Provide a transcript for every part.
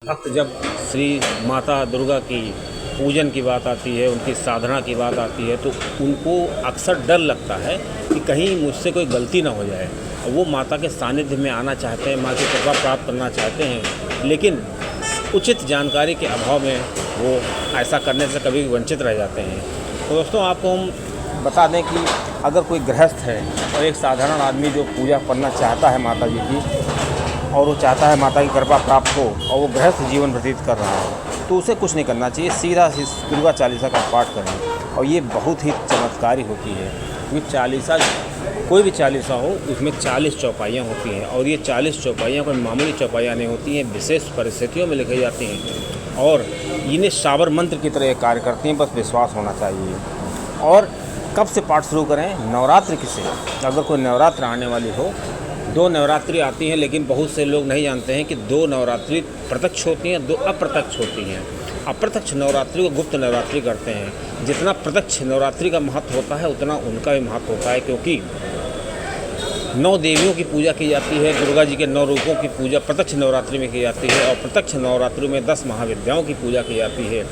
वक्त जब श्री माता दुर्गा की पूजन की बात आती है, उनकी साधना की बात आती है, तो उनको अक्सर डर लगता है कि कहीं मुझसे कोई गलती ना हो जाए। वो माता के सानिध्य में आना चाहते हैं, माँ की कृपा प्राप्त करना चाहते हैं, लेकिन उचित जानकारी के अभाव में वो ऐसा करने से कभी वंचित रह जाते हैं। तो दोस्तों, आपको हम बता दें कि अगर कोई गृहस्थ है और एक साधारण आदमी जो पूजा करना चाहता है माता जी की, और वो चाहता है माता की कृपा प्राप्त हो, और वो गृहस्थ जीवन व्यतीत कर रहा है, तो उसे कुछ नहीं करना चाहिए, सीधा दुर्गा चालीसा का पाठ करें। और ये बहुत ही चमत्कारी होती है, क्योंकि चालीसा, कोई भी चालीसा हो, उसमें 40 चौपाइयाँ होती हैं, और ये 40 चौपाइयाँ कोई मामूली चौपाइयाँ नहीं होती हैं, विशेष परिस्थितियों में लिखी जाती हैं, और इन्हें शाबर मंत्र की तरह कार्य करती हैं। बस विश्वास होना चाहिए। और कब से पाठ शुरू करें? नवरात्रि से। अगर कोई नवरात्र आने वाली हो, 2 नवरात्रि आती हैं, लेकिन बहुत से लोग नहीं जानते हैं कि 2 नवरात्रि प्रत्यक्ष होती हैं, 2 अप्रत्यक्ष होती हैं। अप्रत्यक्ष नवरात्रि को गुप्त नवरात्रि करते हैं। जितना प्रत्यक्ष नवरात्रि का महत्व होता है, उतना उनका भी महत्व होता है, क्योंकि 9 देवियों की पूजा की जाती है। दुर्गा जी के 9 रूपों की पूजा प्रत्यक्ष नवरात्रि में की जाती है, और प्रत्यक्ष नवरात्रि में 10 महाविद्याओं की पूजा की जाती है,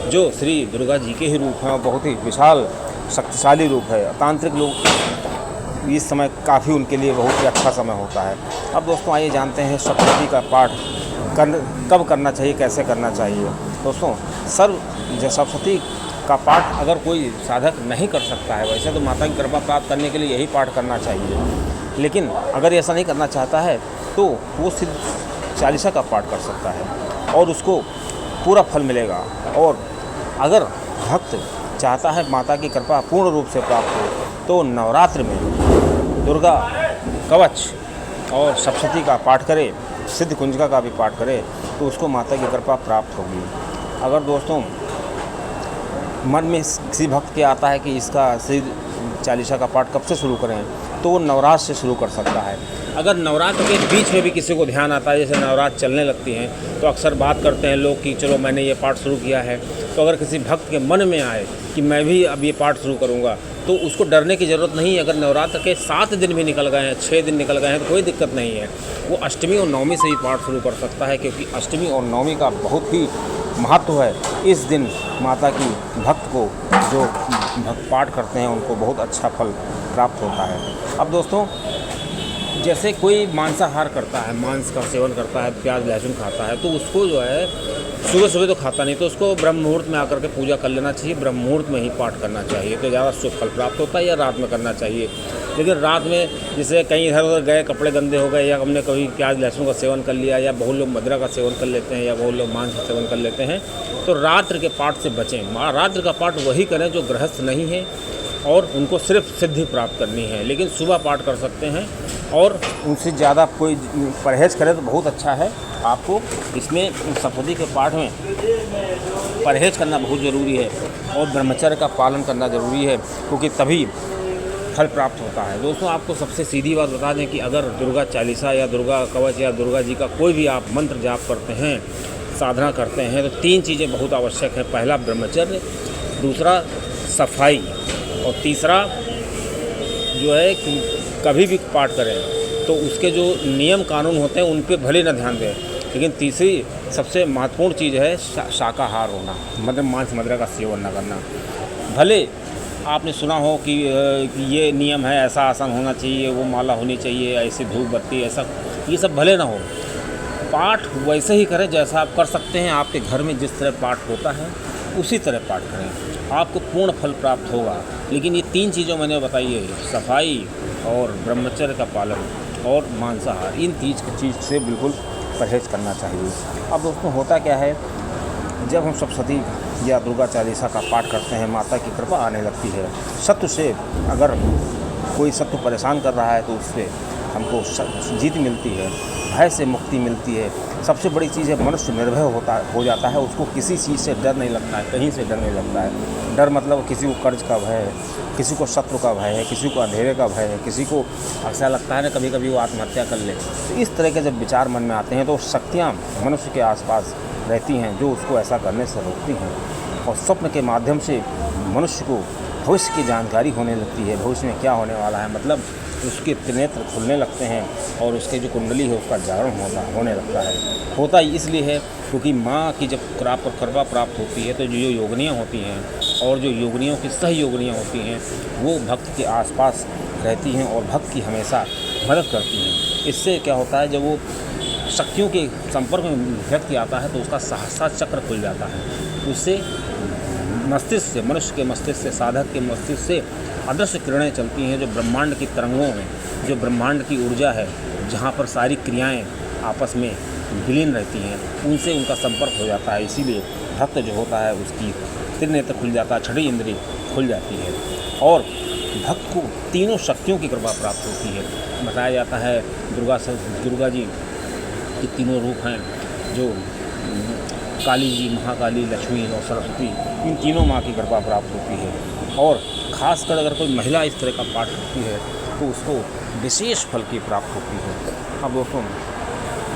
जो श्री दुर्गा जी के ही रूप हैं। बहुत ही विशाल शक्तिशाली रूप है। तांत्रिक लोग इस समय काफ़ी उनके लिए बहुत ही अच्छा समय होता है। अब दोस्तों, आइए जानते हैं सप्तशती का पाठ कब करना चाहिए, कैसे करना चाहिए। दोस्तों, सप्तशती का पाठ अगर कोई साधक नहीं कर सकता है, वैसे तो माता की कृपा प्राप्त करने के लिए यही पाठ करना चाहिए, लेकिन अगर ऐसा नहीं करना चाहता है तो वो सिर्फ चालीसा का पाठ कर सकता है, और उसको पूरा फल मिलेगा। और अगर भक्त चाहता है माता की कृपा पूर्ण रूप से प्राप्त हो, तो नवरात्र में दुर्गा कवच और सप्तशती का पाठ करे, सिद्ध कुंजिका का भी पाठ करे, तो उसको माता की कृपा प्राप्त होगी। अगर दोस्तों मन में किसी भक्त के आता है कि इसका सिद्ध चालीसा का पाठ कब से शुरू करें, तो वो नवरात्र से शुरू कर सकता है। अगर नवरात्र के बीच में भी किसी को ध्यान आता है, जैसे नवरात्र चलने लगती हैं, तो अक्सर बात करते हैं लोग कि चलो मैंने ये पाठ शुरू किया है। तो अगर किसी भक्त के मन में आए कि मैं भी अब ये पाठ शुरू करूँगा, तो उसको डरने की ज़रूरत नहीं है। अगर नवरात्र के 7 दिन भी निकल गए हैं, 6 दिन निकल गए हैं, तो कोई दिक्कत नहीं है। वो अष्टमी और नवमी से ही पाठ शुरू कर सकता है, क्योंकि अष्टमी और नवमी का बहुत ही महत्व है। इस दिन माता की भक्त को, जो भक्त पाठ करते हैं, उनको बहुत अच्छा फल प्राप्त होता है। अब दोस्तों, जैसे कोई मांसाहार करता है, मांस का सेवन करता है, प्याज लहसुन खाता है, तो उसको जो है सुबह सुबह तो खाता नहीं, तो उसको ब्रह्म मुहूर्त में आकर के पूजा कर लेना चाहिए। ब्रह्म मुहूर्त में ही पाठ करना चाहिए, तो ज़्यादा शुभ फल प्राप्त होता है। या रात में करना चाहिए, लेकिन रात में जैसे कहीं इधर उधर गए, कपड़े गंदे हो गए, या हमने कभी प्याज लहसुन का सेवन कर लिया, या बहुत लोग मदिरा का सेवन कर लेते हैं, या बहुत लोग मांस का सेवन कर लेते हैं, तो रात्र के पाठ से बचें। रात्र का पाठ वही करें जो गृहस्थ नहीं है और उनको सिर्फ सिद्धि प्राप्त करनी है, लेकिन सुबह पाठ कर सकते हैं। और उनसे ज़्यादा कोई परहेज़ करे तो बहुत अच्छा है। आपको इसमें सप्तशती के पाठ में परहेज़ करना बहुत ज़रूरी है, और ब्रह्मचर्य का पालन करना ज़रूरी है, क्योंकि तभी फल प्राप्त होता है। दोस्तों, आपको सबसे सीधी बात बता दें कि अगर दुर्गा चालीसा या दुर्गा कवच या दुर्गा जी का कोई भी आप मंत्र जाप करते हैं, साधना करते हैं, तो 3 चीज़ें बहुत आवश्यक हैं। पहला ब्रह्मचर्य, दूसरा सफाई, और तीसरा जो है कि कभी भी पाठ करें तो उसके जो नियम कानून होते हैं उन पे भले न ध्यान दें, लेकिन तीसरी सबसे महत्वपूर्ण चीज़ है शाकाहार होना, मतलब मांस मदिरा का सेवन न करना। भले आपने सुना हो कि ये नियम है, ऐसा आसन होना चाहिए, वो माला होनी चाहिए, ऐसी धूप बत्ती, ऐसा, ये सब भले ना हो। पाठ वैसे ही करें जैसा आप कर सकते हैं। आपके घर में जिस तरह पाठ होता है उसी तरह पाठ करें, आपको पूर्ण फल प्राप्त होगा। लेकिन ये 3 चीज़ों मैंने बताई है, सफाई और ब्रह्मचर्य का पालन और मांसाहार, इन चीज़ से बिल्कुल परहेज़ करना चाहिए। अब दोस्तों, होता क्या है, जब हम सप्तशती या दुर्गा चालीसा का पाठ करते हैं, माता की कृपा आने लगती है। शत्रु से, अगर कोई शत्रु परेशान कर रहा है, तो उससे हमको जीत मिलती है, भय से मुक्ति मिलती है। सबसे बड़ी चीज़ है, मनुष्य निर्भय हो जाता है, उसको किसी चीज़ से डर नहीं लगता है, कहीं से डर नहीं लगता है। डर मतलब किसी को कर्ज का भय है, किसी को शत्रु का भय है, किसी को अंधेरे का भय है, किसी को ऐसा लगता है ना कभी कभी वो आत्महत्या कर ले। तो इस तरह के जब विचार मन में आते हैं, तो शक्तियाँ मनुष्य के आसपास रहती हैं जो उसको ऐसा करने से रोकती हैं। और स्वप्न के माध्यम से मनुष्य को भविष्य की जानकारी होने लगती है, भविष्य में क्या होने वाला है, मतलब उसके त्रिनेत्र खुलने लगते हैं और उसके जो कुंडली है उसका जागरण होने लगता है। होता ही इसलिए है क्योंकि माँ की जब कृपा प्राप्त होती है तो जो योगिनियाँ होती हैं और जो योगिनियों की सहयोगिनियाँ होती हैं वो भक्त के आसपास रहती हैं और भक्त की हमेशा मदद करती हैं। इससे क्या होता है, जब वो शक्तियों के संपर्क में व्यक्ति आता है तो उसका सहसा चक्र खुल जाता है। उससे मस्तिष्क से, मनुष्य के मस्तिष्क से, साधक के मस्तिष्क से अदृश्य किरणें चलती हैं जो ब्रह्मांड की तरंगों में, जो ब्रह्मांड की ऊर्जा है, जहाँ पर सारी क्रियाएं आपस में विलीन रहती हैं, उनसे उनका संपर्क हो जाता है। इसीलिए भक्त जो होता है उसकी त्रिनेत्र खुल जाता है, छठी इंद्रिय खुल जाती है और भक्त को तीनों शक्तियों की कृपा प्राप्त होती है। बताया जाता है दुर्गा जी के तीनों रूप हैं, जो काली जी, महाकाली, लक्ष्मी और सरस्वती, इन तीनों माँ की कृपा प्राप्त होती है। और ख़ासकर अगर कोई महिला इस तरह का पाठ करती है तो उसको विशेष फल की प्राप्त होती है। अब दोस्तों,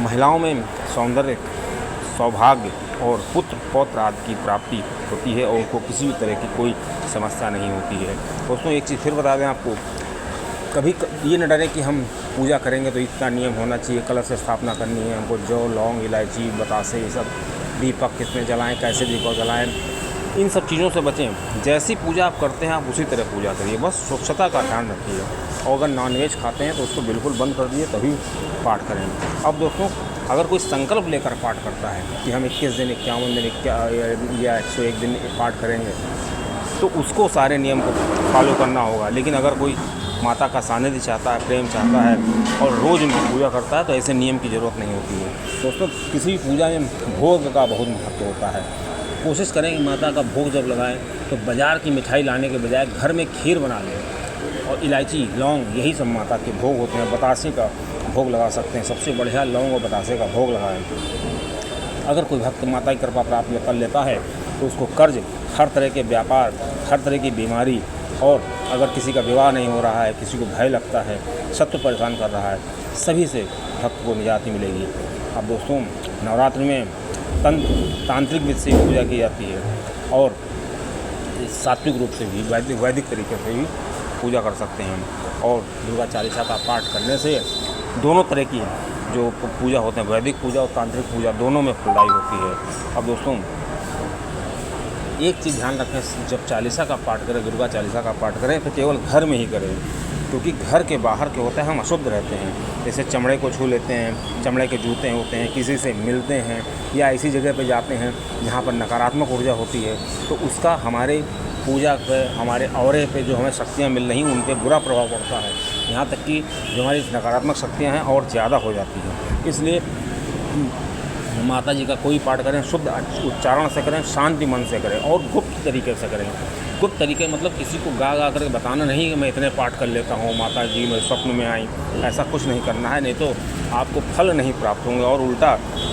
महिलाओं में सौंदर्य, सौभाग्य और पुत्र पौत्र आदि की प्राप्ति होती है और उनको किसी भी तरह की कोई समस्या नहीं होती है। दोस्तों, एक चीज़ फिर बता दें आपको, कभी ये न डरें कि हम पूजा करेंगे तो इतना नियम होना चाहिए, कलश स्थापना करनी है, हमको जौ, लौंग, इलायची, बतासे, ये सब, दीपक कितने जलाएं, कैसे दीपक जलाएं, इन सब चीज़ों से बचें। जैसी पूजा आप करते हैं आप उसी तरह पूजा करिए, बस स्वच्छता का ध्यान रखिए। और अगर नॉनवेज खाते हैं तो उसको बिल्कुल बंद कर दिए, तभी पाठ करें। अब दोस्तों, अगर कोई संकल्प लेकर पाठ करता है कि हम 21 दिन, 51 दिन या 101 दिन पाठ करेंगे, तो उसको सारे नियम को फॉलो करना होगा। लेकिन अगर कोई माता का सानिध्य चाहता है, प्रेम चाहता है और रोज़ उनकी पूजा करता है तो ऐसे नियम की ज़रूरत नहीं होती है। दोस्तों, किसी भी पूजा में भोग का बहुत महत्व होता है। कोशिश करें कि माता का भोग जब लगाएं तो बाज़ार की मिठाई लाने के बजाय घर में खीर बना लें। और इलायची, लौंग, यही सब माता के भोग होते हैं। बतासे का भोग लगा सकते हैं, सबसे बढ़िया लौंग और बतासे का भोग लगाएं। अगर कोई भक्त माता की कृपा प्राप्त कर लेता है तो उसको कर्ज, हर तरह के व्यापार, हर तरह की बीमारी, और अगर किसी का विवाह नहीं हो रहा है, किसी को भय लगता है, शत्रु परेशान कर रहा है, सभी से भक्त को निजाती मिलेगी। अब दोस्तों, नवरात्रि में तांत्रिक विधि से पूजा की जाती है और सात्विक रूप से भी, वैदिक तरीके से भी पूजा कर सकते हैं। और दुर्गा चालीसा का पाठ करने से दोनों तरह की जो पूजा होते हैं, वैदिक पूजा और तांत्रिक पूजा, दोनों में फलदायी होती है। अब दोस्तों, एक चीज़ ध्यान रखें, जब चालीसा का पाठ करें, दुर्गा चालीसा का पाठ करें तो केवल घर में ही करें, क्योंकि घर के बाहर के होते हैं हम अशुद्ध रहते हैं। जैसे चमड़े को छू लेते हैं, चमड़े के जूते होते हैं, किसी से मिलते हैं या ऐसी जगह पे जाते हैं जहाँ पर नकारात्मक ऊर्जा होती है, तो उसका हमारे पूजा पे, हमारे औरे पे जो हमें शक्तियाँ मिल रही उन पर बुरा प्रभाव पड़ता है। यहाँ तक कि जो हमारी नकारात्मक शक्तियाँ हैं और ज़्यादा हो जाती हैं। इसलिए माता जी का कोई पाठ करें, शुद्ध उच्चारण से करें, शांति मन से करें और गुप्त तरीके से करें। गुप्त तरीके मतलब किसी को गा करके बताना नहीं कि मैं इतने पाठ कर लेता हूँ, माता जी मेरे स्वप्न में आई, ऐसा कुछ नहीं करना है, नहीं तो आपको फल नहीं प्राप्त होंगे और उल्टा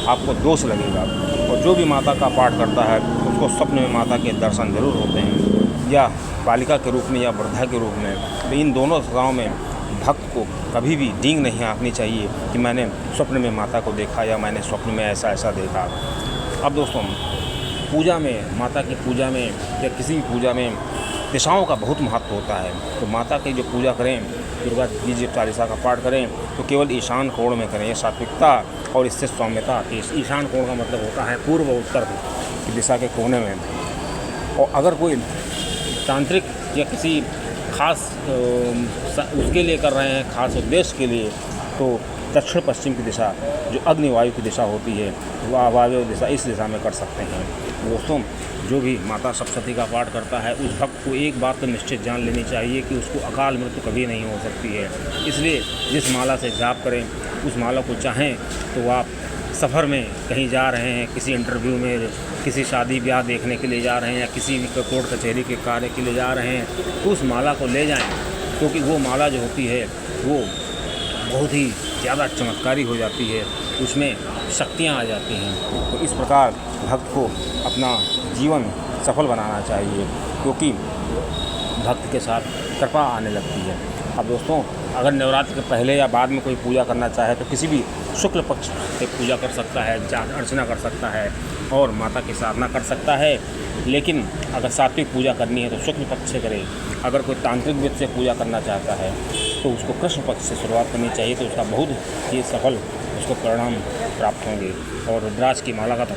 आपको दोष लगेगा। और जो भी माता का पाठ करता है उसको स्वप्न में माता के दर्शन जरूर होते हैं, या बालिका के रूप में या वृद्धा के रूप में। तो इन दोनों अवस्थाओं में भक्त को कभी भी डींग नहीं आंकनी चाहिए कि मैंने स्वप्न में माता को देखा या मैंने स्वप्न में ऐसा ऐसा देखा। अब दोस्तों, पूजा में, माता की पूजा में या किसी भी पूजा में दिशाओं का बहुत महत्व होता है। तो माता की जो पूजा करें, दुर्गा जी जब चालीसा का पाठ करें तो केवल ईशान कोण में करें। ये सात्विकता और इससे सौम्यता आती है। ईशान कोण का मतलब होता है पूर्व और उत्तर की दिशा के कोने में। और अगर कोई तांत्रिक या किसी खास उसके लिए कर रहे हैं, खास उद्देश्य के लिए, तो दक्षिण पश्चिम की दिशा जो अग्निवायु की दिशा होती है, वो वायु दिशा, इस दिशा में कर सकते हैं। दोस्तों, जो भी माता सप्तशती का पाठ करता है उस भक्त को एक बात तो निश्चित जान लेनी चाहिए कि उसको अकाल मृत्यु कभी नहीं हो सकती है। इसलिए जिस माला से जाप करें, उस माला को चाहें तो आप सफ़र में कहीं जा रहे हैं, किसी इंटरव्यू में, किसी शादी ब्याह देखने के लिए जा रहे हैं या किसी भी कोर्ट कचहरी के कार्य के लिए जा रहे हैं, तो उस माला को ले जाएं, क्योंकि वो माला जो होती है वो बहुत ही ज़्यादा चमत्कारी हो जाती है, उसमें शक्तियाँ आ जाती हैं। तो इस प्रकार भक्त को अपना जीवन सफल बनाना चाहिए, क्योंकि भक्त के साथ कृपा आने लगती है। अब दोस्तों, अगर नवरात्र के पहले या बाद में कोई पूजा करना चाहे तो किसी भी शुक्ल पक्ष से पूजा कर सकता है, अर्चना कर सकता है और माता की साधना कर सकता है। लेकिन अगर सात्विक पूजा करनी है तो शुक्ल पक्ष से करे। अगर कोई तांत्रिक विधि से पूजा करना चाहता है तो उसको कृष्ण पक्ष से शुरुआत करनी चाहिए, तो उसका बहुत ही सफल उसको परिणाम प्राप्त होंगे। और रुद्राक्ष की माला का तो